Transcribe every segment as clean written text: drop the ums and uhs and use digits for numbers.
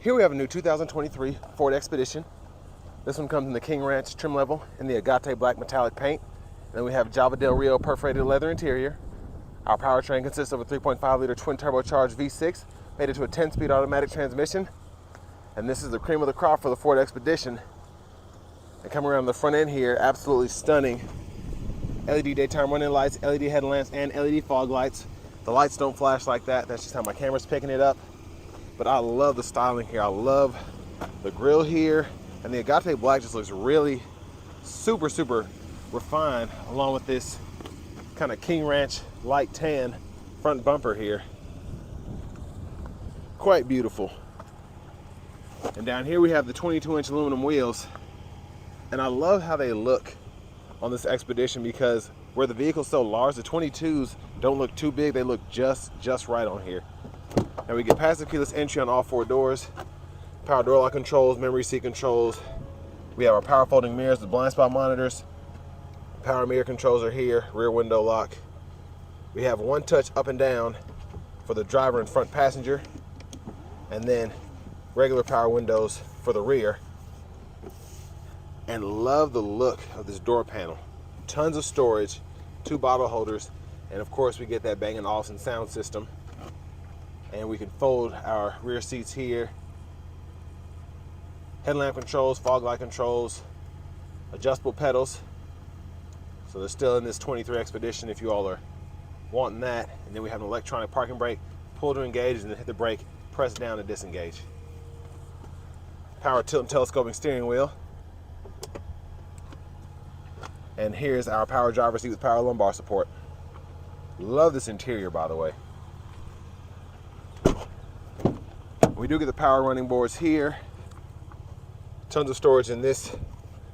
Here we have a new 2023 Ford Expedition. This one comes in the King Ranch trim level in the Agate black metallic paint. And then we have Java Del Rio perforated leather interior. Our powertrain consists of a 3.5 liter twin turbocharged V6 mated to a 10-speed automatic transmission. And this is the cream of the crop for the Ford Expedition. And coming around the front end here, absolutely stunning. LED daytime running lights, LED headlamps, and LED fog lights. The lights don't flash like that. That's just how my camera's picking it up. But I love the styling here. I love the grille here. And the Agate black just looks really super, super refined, along with this kind of King Ranch light tan front bumper here. Quite beautiful. And down here we have the 22-inch aluminum wheels. And I love how they look on this Expedition because where the vehicle's so large, the 22s don't look too big. They look just right on here. And we get passive keyless entry on all 4 doors. Power door lock controls, memory seat controls. We have our power folding mirrors with blind spot monitors. Power mirror controls are here, rear window lock. We have one touch up and down for the driver and front passenger. And then regular power windows for the rear. And love the look of this door panel. Tons of storage, 2 bottle holders, and of course we get that Bang & Olufsen sound system. And we can fold our rear seats here. Headlamp controls, fog light controls, adjustable pedals. So they're still in this 23 Expedition if you all are wanting that. And then we have an electronic parking brake, pull to engage, and then hit the brake, press down to disengage. Power tilt and telescoping steering wheel. And here's our power driver seat with power lumbar support. Love this interior, by the way. We do get the power running boards here. Tons of storage in this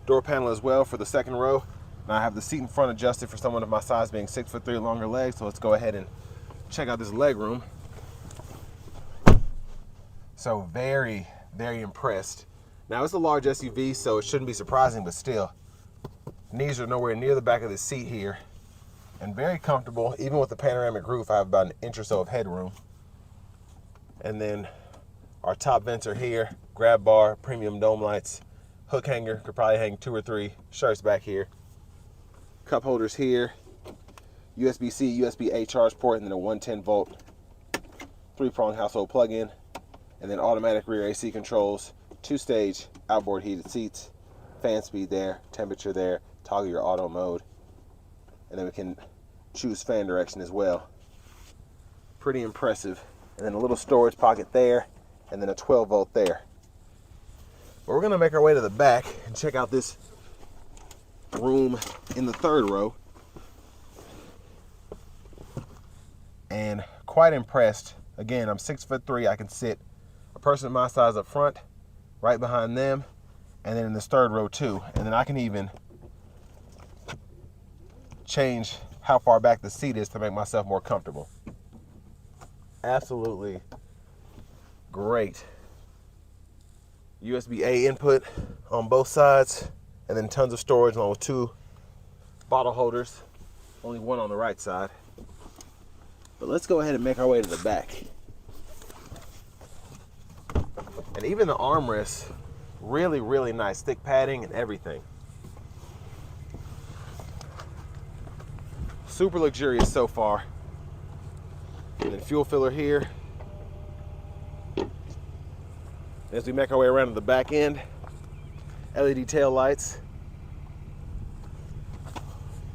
door panel as well for the second row. Now I have the seat in front adjusted for someone of my size, being 6'3", longer legs. So let's go ahead and check out this leg room. So very, very impressed. Now it's a large SUV, so it shouldn't be surprising, but still. Knees are nowhere near the back of the seat here. And very comfortable. Even with the panoramic roof, I have about an inch or so of headroom. And then our top vents are here. Grab bar, premium dome lights, hook hanger. Could probably hang 2 or 3 shirts back here. Cup holders here. USB-C, USB-A charge port, and then a 110 volt 3-prong household plug-in. And then automatic rear AC controls, 2-stage outboard heated seats, fan speed there, temperature there, toggle your auto mode. And then we can choose fan direction as well. Pretty impressive. And then a little storage pocket there, and then a 12 volt there. But we're gonna make our way to the back and check out this room in the third row. And quite impressed. Again, I'm 6'3". I can sit a person my size up front, right behind them, and then in this third row too. And then I can even change how far back the seat is to make myself more comfortable. Absolutely great. USB-A input on both sides, and then tons of storage along with 2 bottle holders. Only one on the right side. But let's go ahead and make our way to the back. And even the armrests, really, really nice. Thick padding and everything. Super luxurious so far. And then fuel filler here. As we make our way around to the back end, LED tail lights.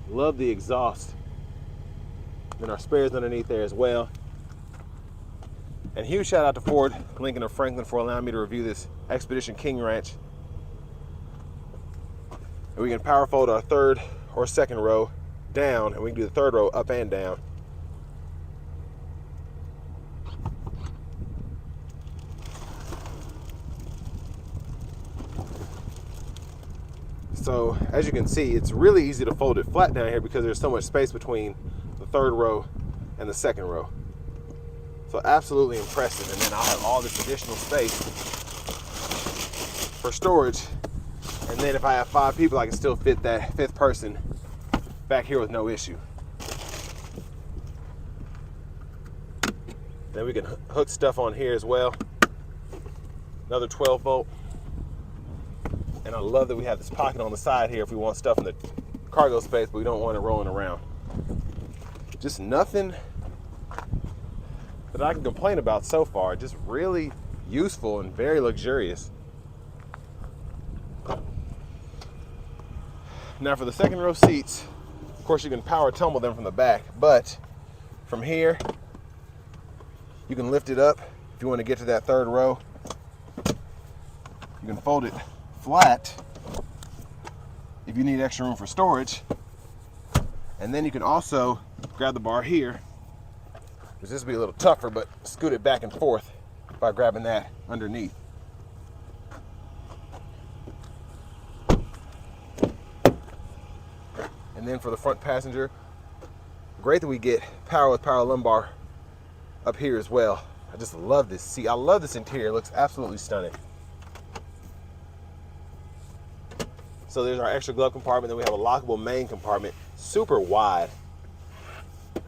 Love the exhaust. Then our spares underneath there as well. And huge shout out to Ford, Lincoln, and Franklin for allowing me to review this Expedition King Ranch. And we can power fold our third or second row down, and we can do the third row up and down. So as you can see, it's really easy to fold it flat down here because there's so much space between the third row and the second row. So absolutely impressive. And then I'll have all this additional space for storage. And then if I have 5 people, I can still fit that 5th person back here with no issue. Then we can hook stuff on here as well. Another 12 volt. And I love that we have this pocket on the side here if we want stuff in the cargo space, but we don't want it rolling around. Just nothing that I can complain about so far. Just really useful and very luxurious. Now for the second row seats, of course you can power tumble them from the back, but from here, you can lift it up if you want to get to that third row. You can fold it flat if you need extra room for storage. And then you can also grab the bar here, because this will be a little tougher, but scoot it back and forth by grabbing that underneath. And then for the front passenger, great that we get power with power lumbar up here as well. I just love this seat. I love this interior. It looks absolutely stunning. So there's our extra glove compartment. Then we have a lockable main compartment, super wide,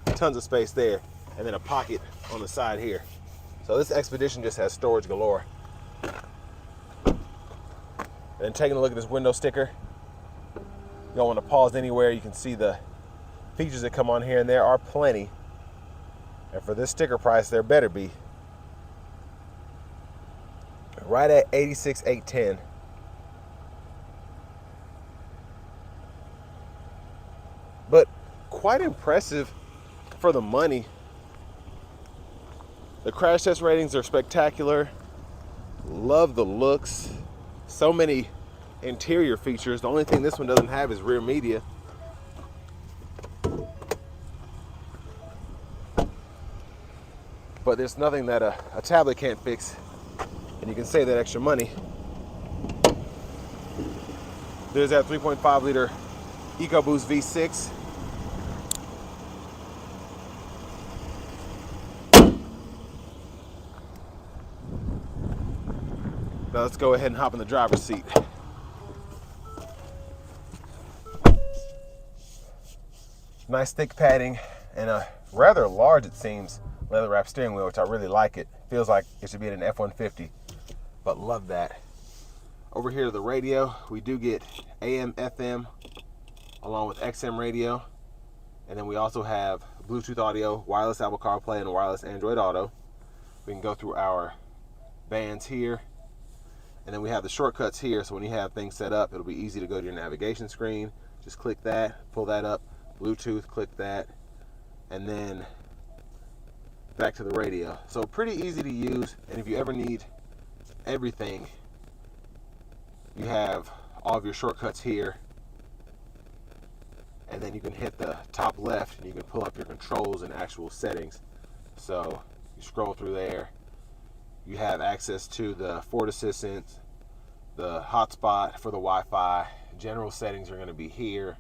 tons of space there, and then a pocket on the side here. So this Expedition just has storage galore. And then taking a look at this window sticker, you don't want to pause anywhere. You can see the features that come on here, and there are plenty. And for this sticker price, there better be. Right at $86,810. But quite impressive for the money. The crash test ratings are spectacular. Love the looks. So many interior features. The only thing this one doesn't have is rear media. But there's nothing that a tablet can't fix, and you can save that extra money. There's that 3.5 liter EcoBoost V6. Now let's go ahead and hop in the driver's seat. Nice thick padding and a rather large, it seems, leather wrap steering wheel, which I really like it. Feels like it should be in an F-150, but love that. Over here to the radio, we do get AM, FM, along with XM radio. And then we also have Bluetooth audio, wireless Apple CarPlay, and wireless Android Auto. We can go through our bands here. And then we have the shortcuts here, so when you have things set up, it'll be easy to go to your navigation screen. Just click that, pull that up, Bluetooth, click that, and then back to the radio. So pretty easy to use, and if you ever need everything, you have all of your shortcuts here, and then you can hit the top left and you can pull up your controls and actual settings. So you scroll through there. You have access to the Ford Assistant, the hotspot for the Wi-Fi. General settings are going to be here,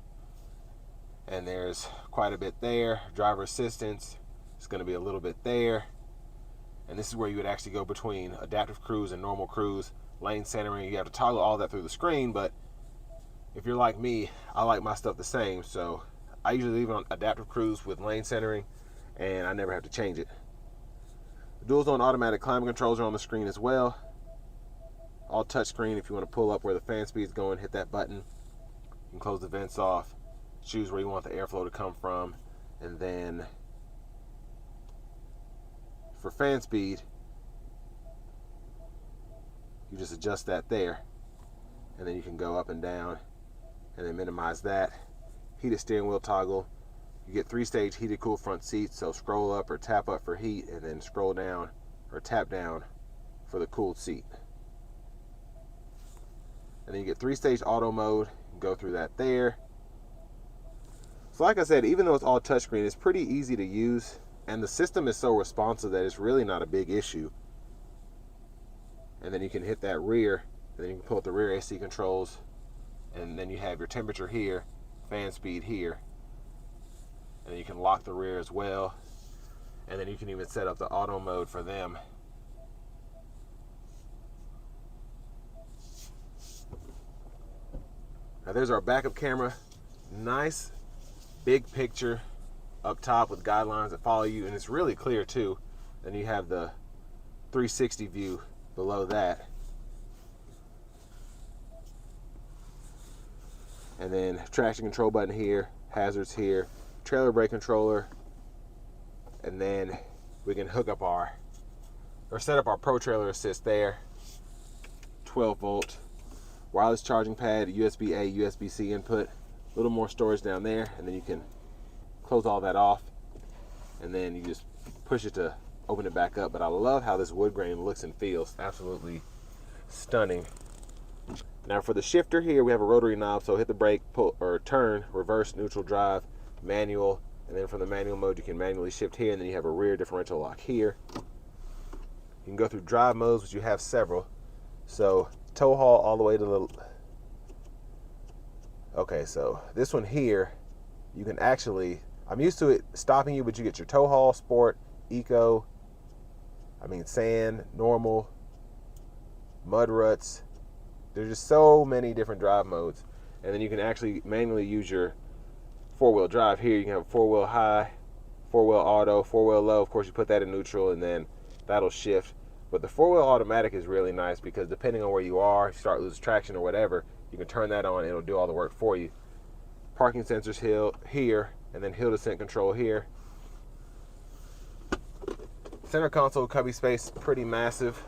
and there's quite a bit there. Driver assistance is going to be a little bit there, and this is where you would actually go between adaptive cruise and normal cruise. Lane centering, you have to toggle all that through the screen, but if you're like me, I like my stuff the same, so I usually leave it on adaptive cruise with lane centering, and I never have to change it. Dual zone automatic climate controls are on the screen as well. All touch screen. If you want to pull up where the fan speed is going, hit that button. You can close the vents off, choose where you want the airflow to come from, and then for fan speed, you just adjust that there, and then you can go up and down and then minimize that. Heated steering wheel toggle. You get 3-stage heated cool front seats, so scroll up or tap up for heat, and then scroll down or tap down for the cooled seat. And then you get 3-stage auto mode. Go through that there. So like I said, even though it's all touchscreen, it's pretty easy to use, and the system is so responsive that it's really not a big issue. And then you can hit that rear, and then you can pull up the rear AC controls, and then you have your temperature here, fan speed here, and you can lock the rear as well, and then you can even set up the auto mode for them. Now there's our backup camera. Nice big picture up top with guidelines that follow you, and it's really clear too. Then you have the 360 view below that. And then traction control button here, hazards here, trailer brake controller, and then we can hook up set up our Pro Trailer Assist there. 12 volt wireless charging pad, USB-A, USB-C input, a little more storage down there, and then you can close all that off, and then you just push it to open it back up. But I love how this wood grain looks and feels. Absolutely stunning. Now for the shifter here, we have a rotary knob, so hit the brake, pull, or turn, reverse, neutral, drive, manual, and then from the manual mode you can manually shift here, and then you have a rear differential lock here. You can go through drive modes, which you have several. So tow haul all the way to the, okay, so this one here, you can actually, I'm used to it stopping you, but you get your tow haul, sport, eco, sand, normal, mud ruts. There's just so many different drive modes. And then you can actually manually use your four-wheel drive here. You can have four-wheel high, four-wheel auto, four-wheel low. Of course, you put that in neutral, and then that'll shift. But the four-wheel automatic is really nice because depending on where you are, if you start losing traction or whatever, you can turn that on and it'll do all the work for you. Parking sensors here, and then hill descent control here. Center console cubby space, pretty massive.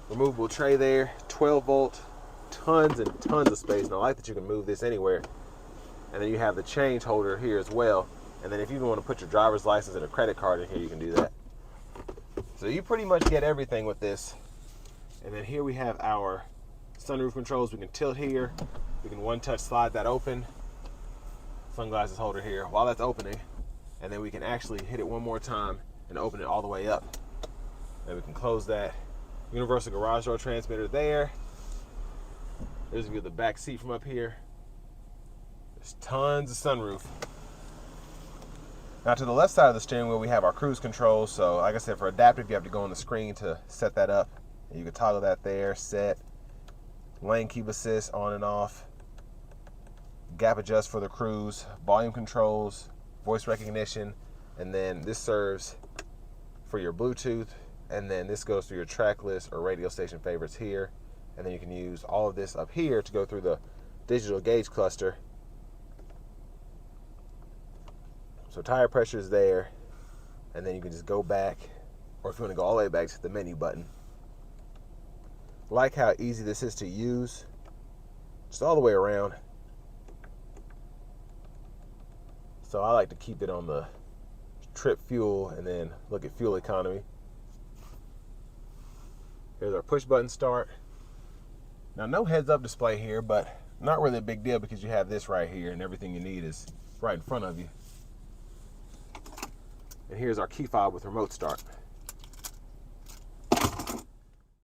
Removable tray there, 12 volt, tons and tons of space. And I like that you can move this anywhere. And then you have the change holder here as well. And then if you even want to put your driver's license and a credit card in here, you can do that. So you pretty much get everything with this. And then here we have our sunroof controls. We can tilt here. We can one-touch slide that open. Sunglasses holder here while that's opening. And then we can actually hit it one more time and open it all the way up. And we can close that. Universal garage door transmitter there. There's a view of the back seat from up here. There's tons of sunroof. Now to the left side of the steering wheel, we have our cruise control. So like I said, for adaptive, you have to go on the screen to set that up. And you can toggle that there, set. Lane keep assist on and off. Gap adjust for the cruise. Volume controls, voice recognition. And then this serves for your Bluetooth. And then this goes through your track list or radio station favorites here. And then you can use all of this up here to go through the digital gauge cluster. So tire pressure is there. And then you can just go back, or if you want to go all the way back to the menu button. Like how easy this is to use. Just all the way around. So I like to keep it on the trip fuel and then look at fuel economy. Here's our push button start. Now no heads up display here, but not really a big deal because you have this right here and everything you need is right in front of you. And here's our key fob with remote start.